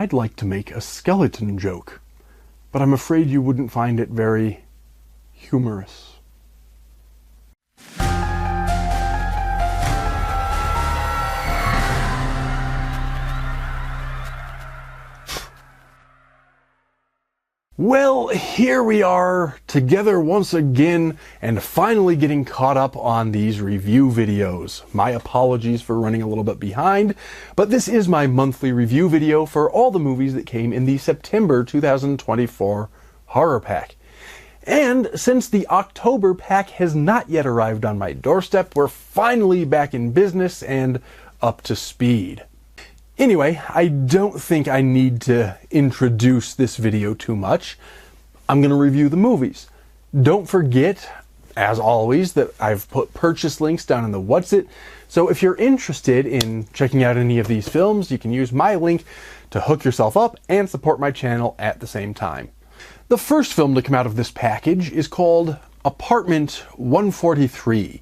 I'd like to make a skeleton joke, but I'm afraid you wouldn't find it very humorous. Well, here we are, together once again, and finally getting caught up on these review videos. My apologies for running a little bit behind, but this is my monthly review video for all the movies that came in the September 2024 Horror Pack. And since the October pack has not yet arrived on my doorstep, we're finally back in business and up to speed. Anyway, I don't think I need to introduce this video too much. I'm going to review the movies. Don't forget, as always, that I've put purchase links down in the What's It, so if you're interested in checking out any of these films, you can use my link to hook yourself up and support my channel at the same time. The first film to come out of this package is called Apartment 143.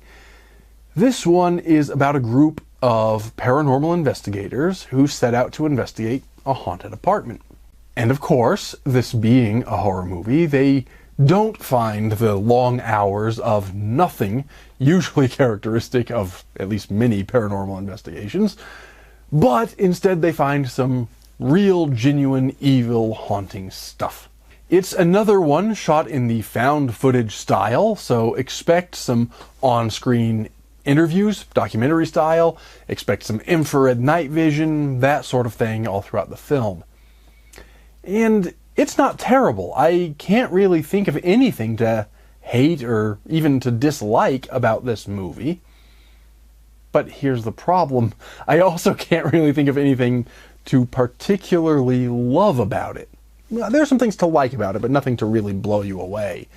This one is about a group of paranormal investigators who set out to investigate a haunted apartment. And of course, this being a horror movie, they don't find the long hours of nothing, usually characteristic of at least many paranormal investigations, but instead they find some real, genuine, evil, haunting stuff. It's another one shot in the found footage style, so expect some on-screen interviews, documentary style, expect some infrared night vision, that sort of thing all throughout the film. And it's not terrible. I can't really think of anything to hate or even to dislike about this movie. But here's the problem. I also can't really think of anything to particularly love about it. There's some things to like about it, but nothing to really blow you away.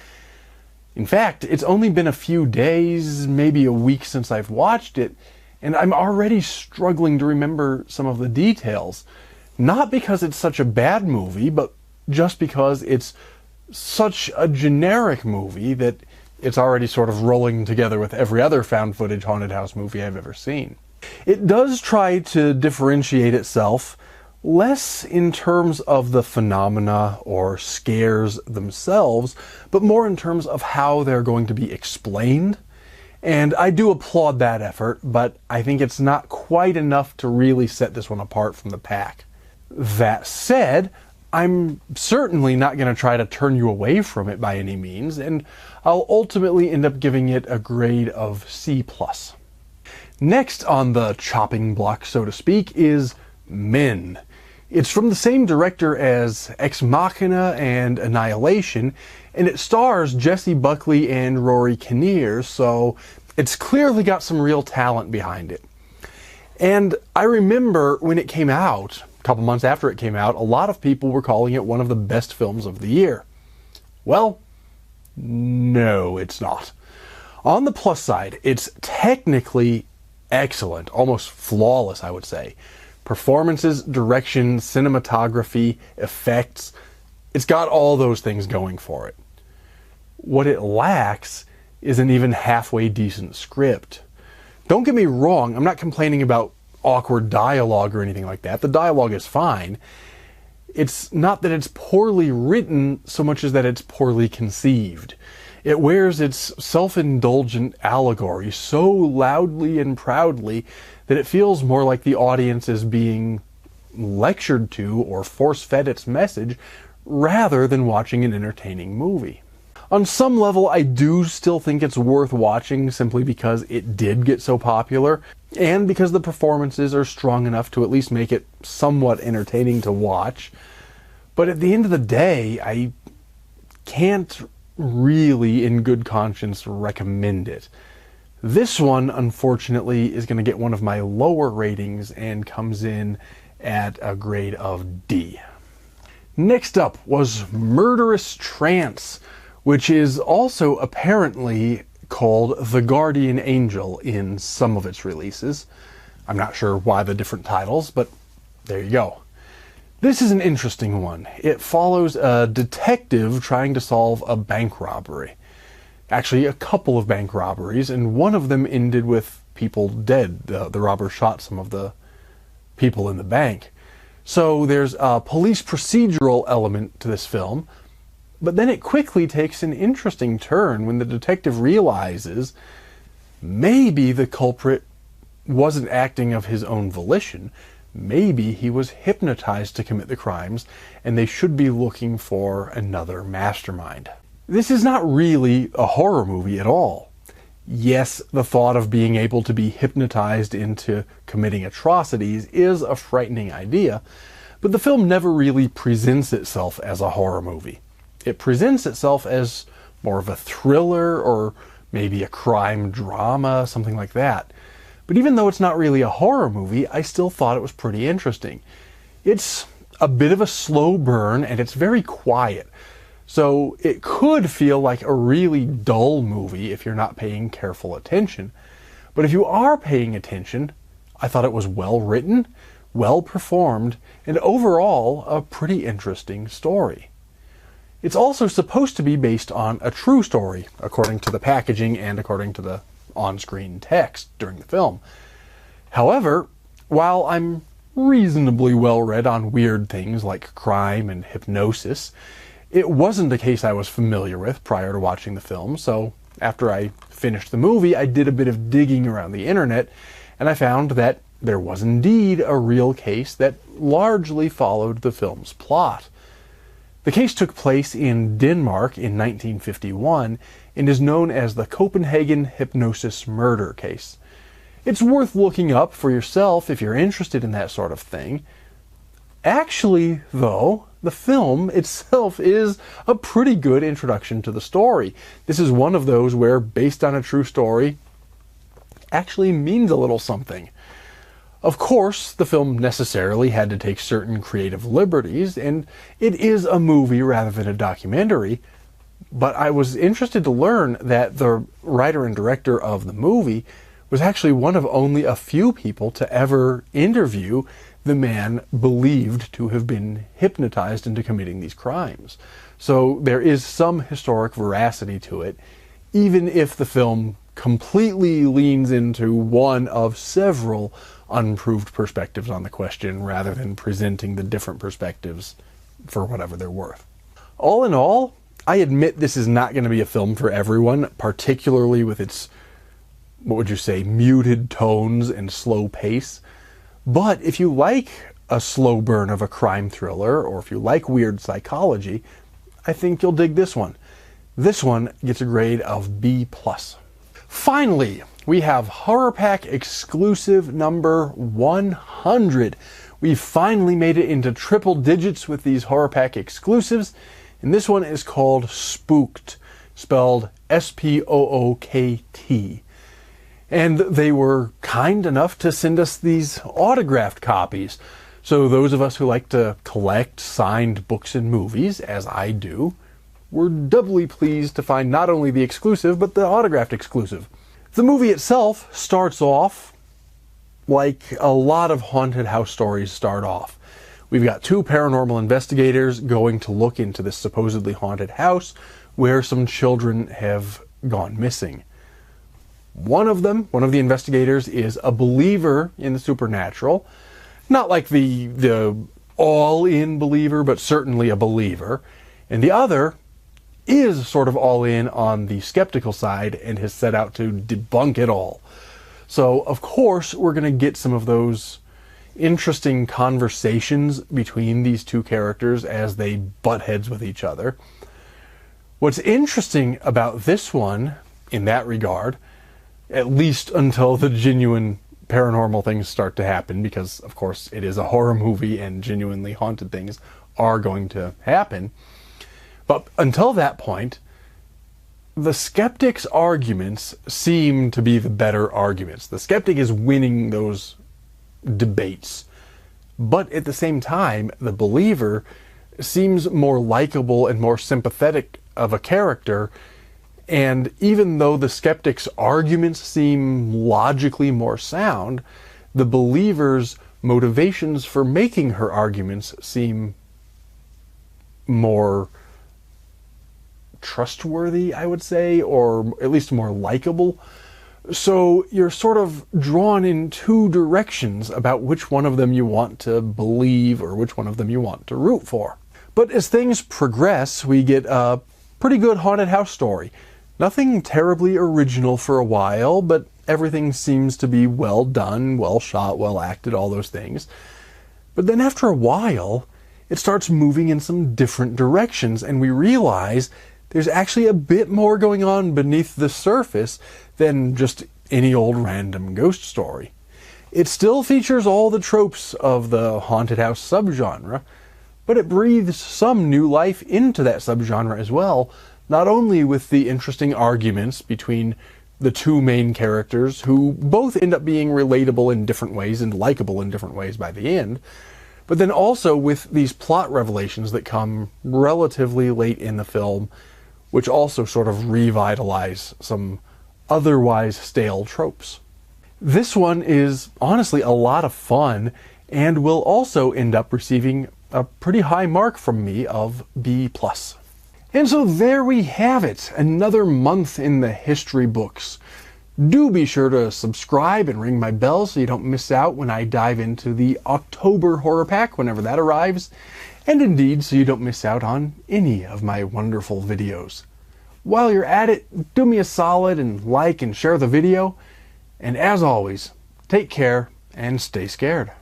In fact, it's only been a few days, maybe a week since I've watched it, and I'm already struggling to remember some of the details. Not because it's such a bad movie, but just because it's such a generic movie that it's already sort of rolling together with every other found footage haunted house movie I've ever seen. It does try to differentiate itself less in terms of the phenomena or scares themselves, but more in terms of how they're going to be explained. And I do applaud that effort, but I think it's not quite enough to really set this one apart from the pack. That said, I'm certainly not going to try to turn you away from it by any means, and I'll ultimately end up giving it a grade of C+. Next on the chopping block, so to speak, is Men. It's from the same director as Ex Machina and Annihilation, and it stars Jessie Buckley and Rory Kinnear, so it's clearly got some real talent behind it. And I remember when it came out, a couple months after it came out, a lot of people were calling it one of the best films of the year. Well, no, it's not. On the plus side, it's technically excellent, almost flawless, I would say. Performances, direction, cinematography, effects, it's got all those things going for it. What it lacks is an even halfway decent script. Don't get me wrong, I'm not complaining about awkward dialogue or anything like that. The dialogue is fine. It's not that it's poorly written so much as that it's poorly conceived. It wears its self-indulgent allegory so loudly and proudly that it feels more like the audience is being lectured to or force-fed its message rather than watching an entertaining movie. On some level, I do still think it's worth watching simply because it did get so popular and because the performances are strong enough to at least make it somewhat entertaining to watch. But at the end of the day, I can't really, in good conscience, recommend it. This one, unfortunately, is going to get one of my lower ratings and comes in at a grade of D. Next up was Murderous Trance, which is also apparently called The Guardian Angel in some of its releases. I'm not sure why the different titles, but there you go. This is an interesting one. It follows a detective trying to solve a bank robbery. Actually, a couple of bank robberies, and one of them ended with people dead. The robber shot some of the people in the bank. So there's a police procedural element to this film, but then it quickly takes an interesting turn when the detective realizes maybe the culprit wasn't acting of his own volition. Maybe he was hypnotized to commit the crimes, and they should be looking for another mastermind. This is not really a horror movie at all. Yes, the thought of being able to be hypnotized into committing atrocities is a frightening idea, but the film never really presents itself as a horror movie. It presents itself as more of a thriller or maybe a crime drama, something like that. But even though it's not really a horror movie, I still thought it was pretty interesting. It's a bit of a slow burn and it's very quiet. So it could feel like a really dull movie if you're not paying careful attention. But if you are paying attention, I thought it was well written, well performed, and overall a pretty interesting story. It's also supposed to be based on a true story, according to the packaging and according to the on-screen text during the film. However, while I'm reasonably well read on weird things like crime and hypnosis, it wasn't a case I was familiar with prior to watching the film, so after I finished the movie, I did a bit of digging around the internet, and I found that there was indeed a real case that largely followed the film's plot. The case took place in Denmark in 1951 and is known as the Copenhagen hypnosis murder case. It's worth looking up for yourself if you're interested in that sort of thing. Actually, though, the film itself is a pretty good introduction to the story. This is one of those where, based on a true story, actually means a little something. Of course, the film necessarily had to take certain creative liberties, and it is a movie rather than a documentary, but I was interested to learn that the writer and director of the movie was actually one of only a few people to ever interview the man believed to have been hypnotized into committing these crimes. So there is some historic veracity to it, even if the film completely leans into one of several unproved perspectives on the question rather than presenting the different perspectives for whatever they're worth. All in all, I admit this is not going to be a film for everyone, particularly with its, what would you say, muted tones and slow pace. But if you like a slow burn of a crime thriller, or if you like weird psychology, I think you'll dig this one. This one gets a grade of B+. Finally, we have HorrorPack exclusive number 100. We finally made it into triple digits with these HorrorPack exclusives, and this one is called Spookt, spelled S-P-O-O-K-T. And they were kind enough to send us these autographed copies. So those of us who like to collect signed books and movies, as I do, were doubly pleased to find not only the exclusive, but the autographed exclusive. The movie itself starts off like a lot of haunted house stories start off. We've got two paranormal investigators going to look into this supposedly haunted house where some children have gone missing. One of the investigators, is a believer in the supernatural. Not like the all-in believer, but certainly a believer. And the other is sort of all in on the skeptical side and has set out to debunk it all. So, of course, we're going to get some of those interesting conversations between these two characters as they butt heads with each other. What's interesting about this one, in that regard, at least until the genuine paranormal things start to happen, because, of course, it is a horror movie and genuinely haunted things are going to happen. But until that point, the skeptic's arguments seem to be the better arguments. The skeptic is winning those debates. But at the same time, the believer seems more likable and more sympathetic of a character. And even though the skeptic's arguments seem logically more sound, the believer's motivations for making her arguments seem more trustworthy, I would say, or at least more likable. So you're sort of drawn in two directions about which one of them you want to believe or which one of them you want to root for. But as things progress, we get a pretty good haunted house story. Nothing terribly original for a while, but everything seems to be well done, well shot, well acted, all those things. But then after a while, it starts moving in some different directions, and we realize there's actually a bit more going on beneath the surface than just any old random ghost story. It still features all the tropes of the haunted house subgenre, but it breathes some new life into that subgenre as well, not only with the interesting arguments between the two main characters, who both end up being relatable in different ways and likable in different ways by the end, but then also with these plot revelations that come relatively late in the film, which also sort of revitalize some otherwise stale tropes. This one is honestly a lot of fun and will also end up receiving a pretty high mark from me of B+. And so there we have it, another month in the history books. Do be sure to subscribe and ring my bell so you don't miss out when I dive into the October horror pack whenever that arrives, and indeed so you don't miss out on any of my wonderful videos. While you're at it, do me a solid and like and share the video, and as always, take care and stay scared.